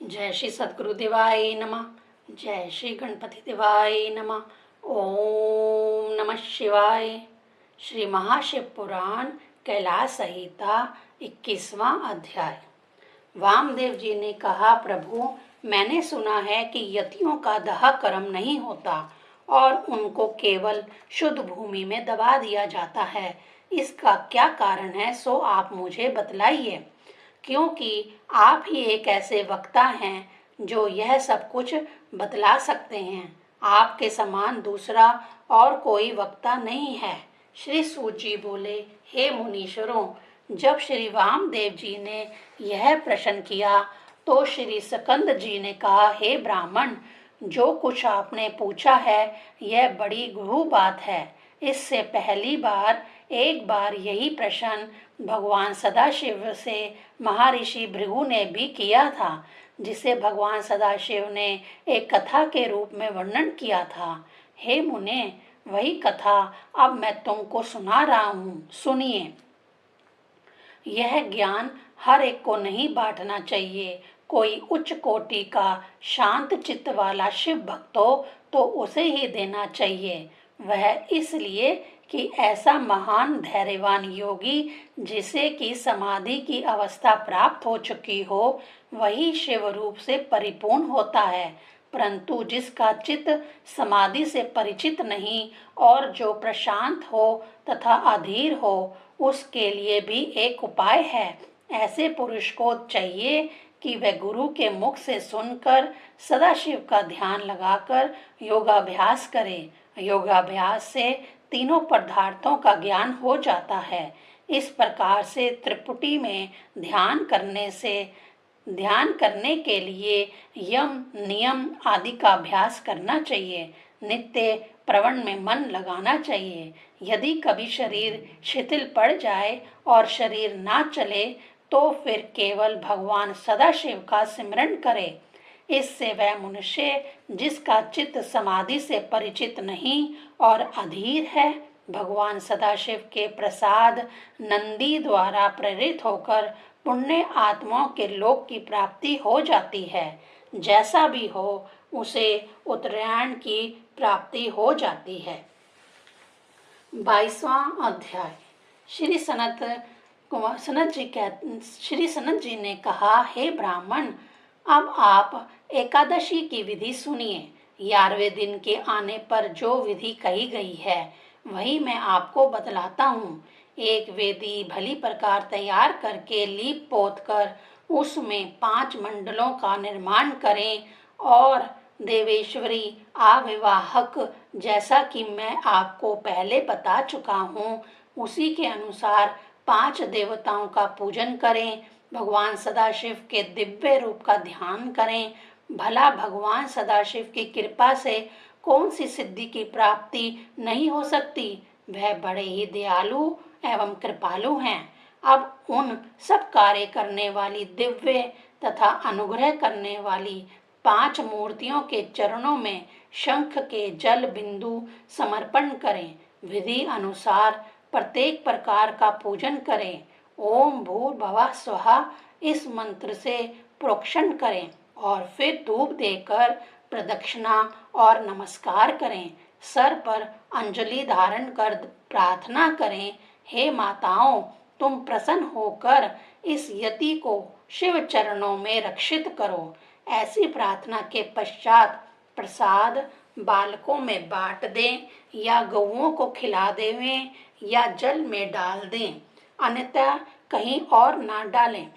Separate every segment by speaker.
Speaker 1: जय श्री सद्गुरु देवाय नमः। जय श्री गणपति देवाय नमः। ओम नमः शिवाय। श्री महाशिव पुराण कैलाश संहिता 21वां अध्याय। वामदेव जी ने कहा, प्रभु मैंने सुना है कि यतियों का दह कर्म नहीं होता और उनको केवल शुद्ध भूमि में दबा दिया जाता है। इसका क्या कारण है, सो आप मुझे बतलाइए, क्योंकि आप ही एक ऐसे वक्ता हैं जो यह सब कुछ बतला सकते हैं। आपके समान दूसरा और कोई वक्ता नहीं है। श्री सूत जी बोले, हे मुनीश्वरों, जब श्री वामदेव जी ने यह प्रश्न किया तो श्री सकंद जी ने कहा, हे ब्राह्मण, जो कुछ आपने पूछा है यह बड़ी गुरु बात है। इससे पहली बार एक बार यही प्रश्न भगवान सदाशिव से महर्षि भृगु ने भी किया था, जिसे भगवान सदाशिव ने एक कथा के रूप में वर्णन किया था। हे मुने, वही कथा अब मैं तुमको सुना रहा हूँ, सुनिए। यह ज्ञान हर एक को नहीं बांटना चाहिए। कोई उच्च कोटि का शांत चित्त वाला शिव भक्त हो तो उसे ही देना चाहिए। वह इसलिए कि ऐसा महान धैर्यवान योगी जिसे कि समाधि की अवस्था प्राप्त हो चुकी हो, वही शिव रूप से परिपूर्ण होता है। परंतु जिसका चित्त समाधि से परिचित नहीं और जो प्रशांत हो तथा अधीर हो, उसके लिए भी एक उपाय है। ऐसे पुरुष को चाहिए कि वह गुरु के मुख से सुनकर सदाशिव का ध्यान लगाकर योगाभ्यास करे। योगाभ्यास से तीनों पदार्थों का ज्ञान हो जाता है। इस प्रकार से त्रिपुटी में ध्यान करने के लिए यम नियम आदि का अभ्यास करना चाहिए। नित्य प्रवण में मन लगाना चाहिए। यदि कभी शरीर शिथिल पड़ जाए और शरीर ना चले तो फिर केवल भगवान सदाशिव का सिमरन करे। इससे वह मनुष्य जिसका चित्त समाधि से परिचित नहीं और अधीर है, भगवान सदाशिव के प्रसाद नंदी द्वारा प्रेरित होकर पुण्य आत्माओं के लोक की प्राप्ति हो जाती है। जैसा भी हो, उसे उत्तरायण की प्राप्ति हो जाती है। 22वां अध्याय। श्री सनत जी ने कहा, हे ब्राह्मण, अब आप एकादशी की विधि सुनिए। 11वें दिन के आने पर जो विधि कही गई है वही मैं आपको बतलाता हूँ। एक वेदी भली प्रकार तैयार करके लीप पोत कर उसमें 5 मंडलों का निर्माण करें और देवेश्वरी आविवाहक, जैसा कि मैं आपको पहले बता चुका हूँ, उसी के अनुसार 5 देवताओं का पूजन करें। भगवान सदाशिव के दिव्य रूप का ध्यान करें। भला भगवान सदाशिव की कृपा से कौन सी सिद्धि की प्राप्ति नहीं हो सकती। वह बड़े ही दयालु एवं कृपालु हैं। अब उन सब कार्य करने वाली दिव्य तथा अनुग्रह करने वाली 5 मूर्तियों के चरणों में शंख के जल बिंदु समर्पण करें। विधि अनुसार प्रत्येक प्रकार का पूजन करें। ओम भूर्भुवः स्वः इस मंत्र से प्रोक्षण करें और फिर धूप देकर प्रदक्षिणा और नमस्कार करें। सर पर अंजलि धारण कर प्रार्थना करें, हे माताओं, तुम प्रसन्न होकर इस यति को शिव चरणों में रक्षित करो। ऐसी प्रार्थना के पश्चात प्रसाद बालकों में बांट दें या गौओं को खिला देवें या जल में डाल दें, अन्यथा कहीं और ना डालें।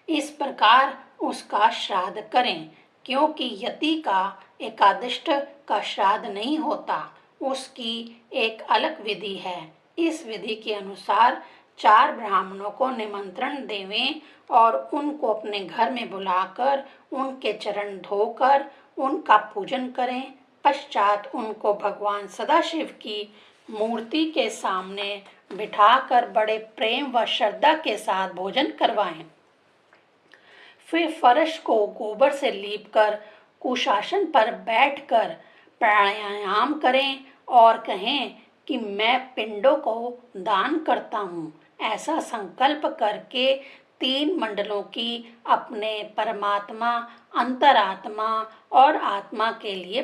Speaker 1: इस प्रकार उसका श्राद्ध करें, क्योंकि यति का एकादष्ट का श्राद्ध नहीं होता, उसकी एक अलग विधि है। इस विधि के अनुसार 4 ब्राह्मणों को निमंत्रण देवें और उनको अपने घर में बुलाकर उनके चरण धोकर उनका पूजन करें। पश्चात उनको भगवान सदाशिव की मूर्ति के सामने बिठाकर बड़े प्रेम व श्रद्धा के साथ भोजन करवाएं। फिर फर्श को गोबर से लीपकर कुशासन पर बैठकर प्राणायाम करें और कहें कि मैं पिंडों को दान करता हूँ। ऐसा संकल्प करके तीन मंडलों की अपने परमात्मा, अंतरात्मा और आत्मा के लिए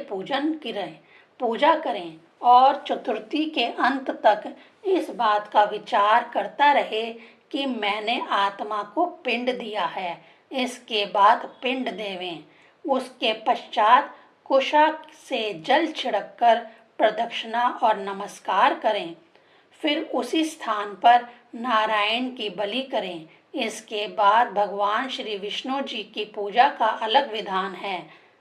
Speaker 1: पूजा करें और चतुर्थी के अंत तक इस बात का विचार करता रहे कि मैंने आत्मा को पिंड दिया है, इसके बाद पिंड देवें। उसके पश्चात कुशा से जल छिड़ककर प्रदक्षिणा और नमस्कार करें। फिर उसी स्थान पर नारायण की बलि करें। इसके बाद भगवान श्री विष्णु जी की पूजा का अलग विधान है।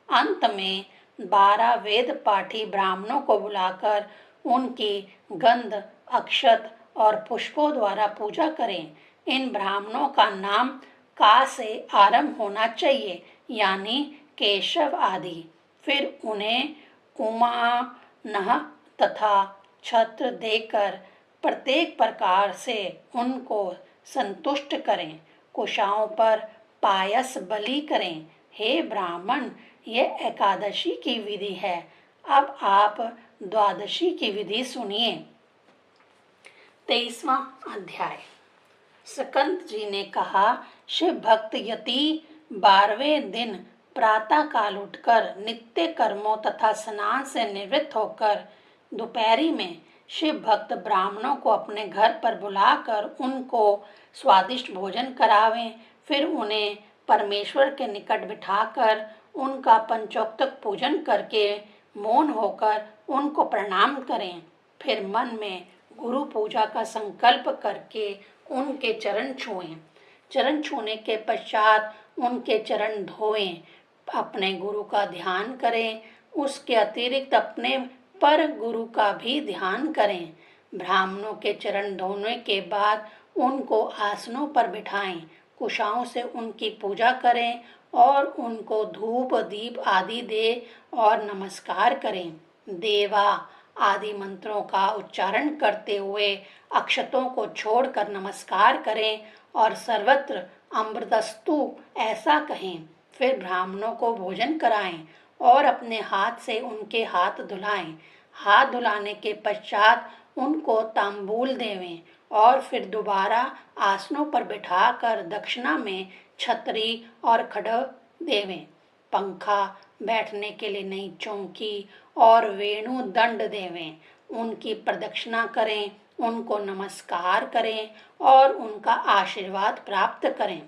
Speaker 1: अंत में 12 वेद पाठी ब्राह्मणों को बुलाकर उनकी गंध, अक्षत और पुष्पों द्वारा पूजा करें। इन ब्राह्मणों का नाम का से आरंभ होना चाहिए, यानी केशव आदि। फिर उन्हें उमा, नह तथा छत्र देकर प्रत्येक प्रकार से उनको संतुष्ट करें। कुशाओं पर पायस बलि करें। हे ब्राह्मण, यह एकादशी की विधि है। अब आप द्वादशी की विधि सुनिए। 23वां अध्याय। सकंद जी ने कहा, शिव भक्त यति 12वें दिन प्रातः काल उठकर नित्य कर्मों तथा स्नान से निवृत्त होकर दोपहरी में शिव भक्त ब्राह्मणों को अपने घर पर बुलाकर उनको स्वादिष्ट भोजन करावें। फिर उन्हें परमेश्वर के निकट बिठाकर उनका पंचोक्तक पूजन करके मौन होकर उनको प्रणाम करें। फिर मन में गुरु पूजा का संकल्प करके उनके चरण छुएं। चरण छूने के पश्चात उनके चरण धोएं। अपने गुरु का ध्यान करें। उसके अतिरिक्त अपने पर गुरु का भी ध्यान करें। ब्राह्मणों के चरण धोने के बाद उनको आसनों पर बिठाएं। कुशाओं से उनकी पूजा करें और उनको धूप दीप आदि दे और नमस्कार करें। देवा आदि मंत्रों का उच्चारण करते हुए अक्षतों को छोड़कर नमस्कार करें और सर्वत्र अमृतस्तु ऐसा कहें। फिर ब्राह्मणों को भोजन कराएं और अपने हाथ से उनके हाथ धुलाएं। हाथ धुलाने के पश्चात उनको तांबूल देवें और फिर दोबारा आसनों पर बिठाकर दक्षिणा में छतरी और खड्ग देवें। पंखा, बैठने के लिए नई चौकी और वेणु दंड देवें। उनकी प्रदक्षिणा करें, उनको नमस्कार करें और उनका आशीर्वाद प्राप्त करें।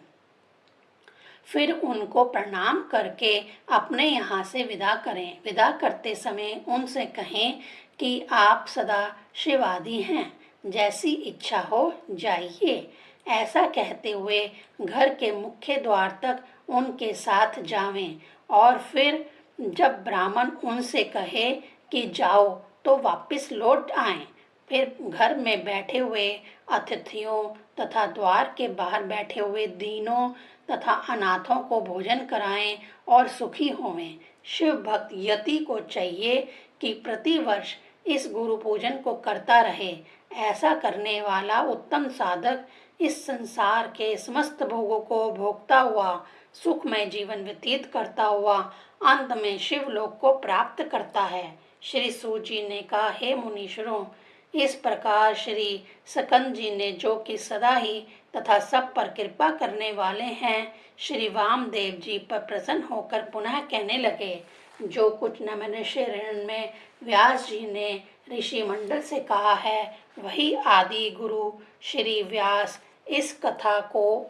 Speaker 1: फिर उनको प्रणाम करके अपने यहाँ से विदा करें। विदा करते समय उनसे कहें कि आप सदा शिवादि हैं, जैसी इच्छा हो जाइए। ऐसा कहते हुए घर के मुख्य द्वार तक उनके साथ जावें और फिर जब ब्राह्मण उनसे कहे कि जाओ तो वापस लौट आएं। फिर घर में बैठे हुए अतिथियों तथा द्वार के बाहर बैठे हुए दीनों तथा अनाथों को भोजन कराएं और सुखी होवें। शिव भक्त यति को चाहिए कि प्रतिवर्ष इस गुरु पूजन को करता रहे। ऐसा करने वाला उत्तम साधक इस संसार के समस्त भोगों को भोगता हुआ सुखमय जीवन व्यतीत करता हुआ अंत में शिवलोक को प्राप्त करता है। श्री सूत जी ने कहा, हे मुनीश्वरों, इस प्रकार श्री सकंद जी ने, जो कि सदा ही तथा सब पर कृपा करने वाले हैं, श्री वामदेव जी पर प्रसन्न होकर पुनः कहने लगे, जो कुछ नमनिषय ऋण में व्यास जी ने ऋषि मंडल से कहा है, वही आदि गुरु श्री व्यास इस कथा को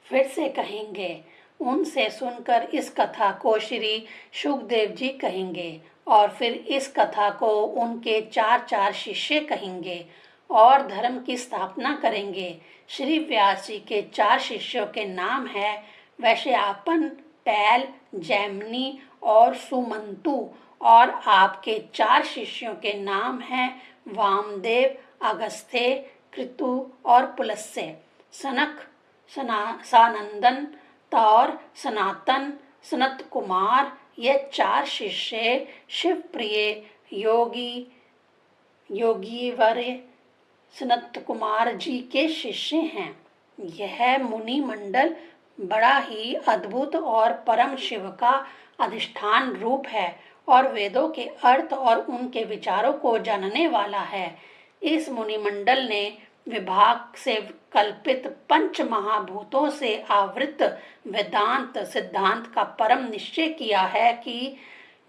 Speaker 1: फिर से कहेंगे। उनसे सुनकर इस कथा को श्री शुकदेव जी कहेंगे और फिर इस कथा को उनके 4 शिष्य कहेंगे और धर्म की स्थापना करेंगे। श्री व्यास जी के 4 शिष्यों के नाम है वैश्यापन, पैल, जैमिनी और सुमंतु, और आपके 4 शिष्यों के नाम हैं वामदेव, अगस्त्य, कृतु और पुलस्त्य। सनक, सानंदन और सनातन, सनत कुमार, ये 4 शिष्य शिव प्रिय योगीवर सनत कुमार जी के शिष्य हैं। यह मुनि मंडल बड़ा ही अद्भुत और परम शिव का अधिष्ठान रूप है और वेदों के अर्थ और उनके विचारों को जानने वाला है। इस मुनि मंडल ने विभाग से कल्पित पंच महाभूतों से आवृत वेदांत सिद्धांत का परम निश्चय किया है कि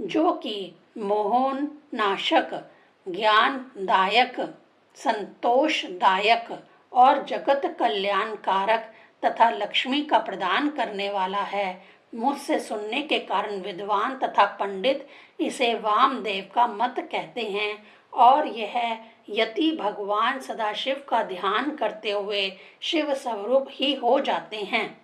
Speaker 1: जो कि मोहन नाशक, ज्ञानदायक, संतोषदायक और जगत कल्याणकारक तथा लक्ष्मी का प्रदान करने वाला है। मुझसे सुनने के कारण विद्वान तथा पंडित इसे वामदेव का मत कहते हैं और यह यति भगवान सदाशिव का ध्यान करते हुए शिव स्वरूप ही हो जाते हैं।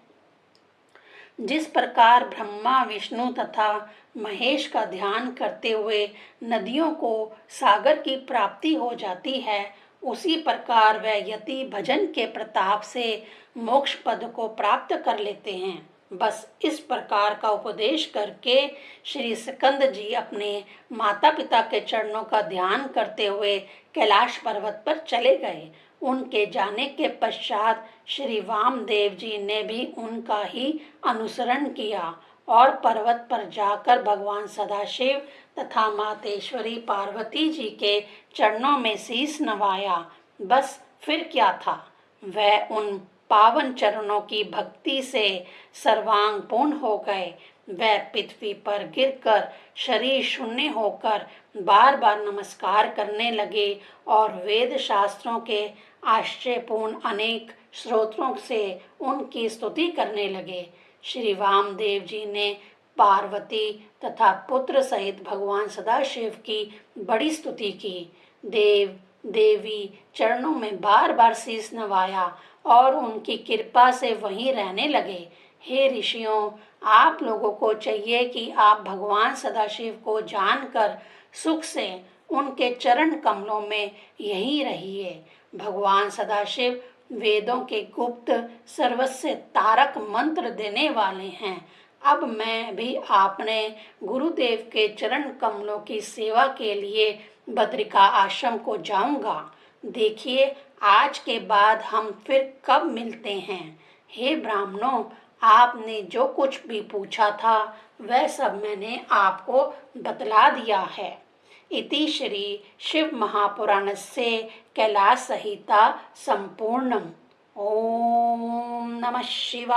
Speaker 1: जिस प्रकार ब्रह्मा विष्णु तथा महेश का ध्यान करते हुए नदियों को सागर की प्राप्ति हो जाती है, उसी प्रकार वह यति भजन के प्रताप से मोक्ष पद को प्राप्त कर लेते हैं। बस इस प्रकार का उपदेश करके श्री स्कंद जी अपने माता पिता के चरणों का ध्यान करते हुए कैलाश पर्वत पर चले गए। उनके जाने के पश्चात श्री वामदेव जी ने भी उनका ही अनुसरण किया और पर्वत पर जाकर भगवान सदाशिव तथा मातेश्वरी पार्वती जी के चरणों में शीश नवाया। बस फिर क्या था, वह उन पावन चरणों की भक्ति से सर्वांग पूर्ण हो गए। वह पृथ्वी पर गिरकर शरीर शून्य होकर बार बार नमस्कार करने लगे और वेद शास्त्रों के आश्चर्यपूर्ण अनेक स्तोत्रों से उनकी स्तुति करने लगे। श्री वामदेव जी ने पार्वती तथा पुत्र सहित भगवान सदाशिव की बड़ी स्तुति की। देव देवी चरणों में बार बार शीश नवाया और उनकी कृपा से वहीं रहने लगे। हे ऋषियों, आप लोगों को चाहिए कि आप भगवान सदाशिव को जानकर सुख से उनके चरण कमलों में यहीं रहिए। भगवान सदाशिव वेदों के गुप्त सर्वस्व तारक मंत्र देने वाले हैं। अब मैं भी आपने गुरुदेव के चरण कमलों की सेवा के लिए बद्रिका आश्रम को जाऊंगा। देखिए, आज के बाद हम फिर कब मिलते हैं। हे ब्राह्मणों, आपने जो कुछ भी पूछा था वह सब मैंने आपको बतला दिया है। इति श्री शिव महापुराणस्य कैलास संहिता संपूर्णम्। ओम नमः शिवाय।